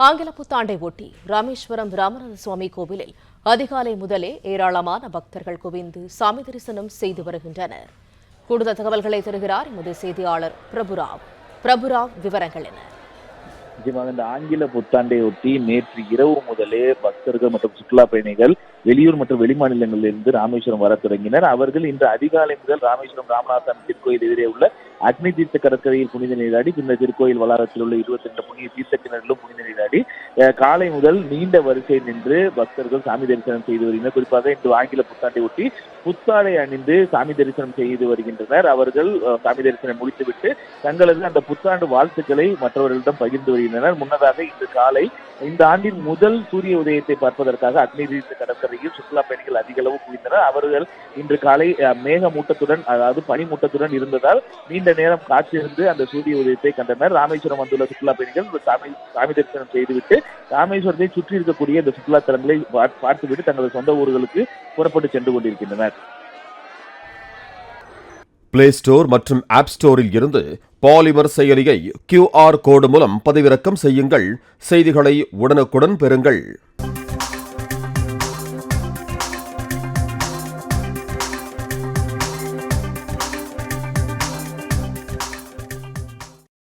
ஆங்கில புத்தாண்டை ஒட்டி ராமேஸ்வரம் ராமநாத சுவாமி கோவிலில் அதிகாலை முதலே ஏராளமான பக்தர்கள் குவிந்து சாமி தரிசனம் செய்து வருகின்றனர். கூடுதல் தகவல்களை தருகிறார் எமது செய்தியாளர் பிரபுராவ். விவரங்கள் என்ன? இந்த ஆங்கில புத்தாண்டை ஒட்டி நேற்று இரவு முதலே பக்தர்கள் மற்றும் சுற்றுலா பயணிகள் வெளியூர் மற்றும் வெளிமாநிலங்களிலிருந்து ராமேஸ்வரம் வர தொடங்கினர். அவர்கள் இன்று அதிகாலை முதல் ராமேஸ்வரம் ராமநாதன் திருக்கோயில் எதிரே உள்ள அக்னி தீர்த்த கடற்கரையில் புனித நீராடி பின்னர் திருக்கோயில் வளாகத்தில் உள்ள 22 புனித தீர்த்த கிணறிலும் புனித நீராடி காலை முதல் நீண்ட வரிசை நின்று பக்தர்கள் சாமி தரிசனம் செய்து வருகின்றனர். குறிப்பாக இன்று ஆங்கில புத்தாண்டை ஒட்டி புத்தாடை அணிந்து சாமி தரிசனம் செய்து வருகின்றனர். அவர்கள் சாமி தரிசனம் முடித்துவிட்டு தங்களது அந்த புத்தாண்டு வாழ்த்துக்களை மற்றவர்களிடம் பகிர்ந்து வருகின்றனர். முன்னதாக இன்று காலை இந்த ஆண்டின் முதல் சூரிய உதயத்தை பார்ப்பதற்காக அக்னி தீர்த்த கடற்கரையில் சுற்றுலா பயணிகள் அதிக அளவு குவிந்தனர். அவர்கள் இன்று காலை மேகமூட்டத்துடன், அதாவது பனிமூட்டத்துடன் இருந்ததால் நீண்ட நேரம் காத்திருந்து அந்த சூரிய உதயத்தை கண்டனர். ராமேஸ்வரம் வந்துள்ள சுற்றுலா பயணிகள் சாமி தரிசனம் செய்துவிட்டு ராமேஸ்வரத்தை சுற்றி இருக்கக்கூடிய இந்த சுற்றுலா தலங்களை பார்த்துவிட்டு தங்களது சொந்த ஊர்களுக்கு புறப்பட்டு சென்று கொண்டிருக்கின்றனர். பிளே ஸ்டோர் மற்றும் ஆப் ஸ்டோரில் இருந்து பாலிமர் செயலியை QR கோடு மூலம் பதிவிறக்கம் செய்யுங்கள். செய்திகளை உடனுக்குடன் பெறுங்கள்.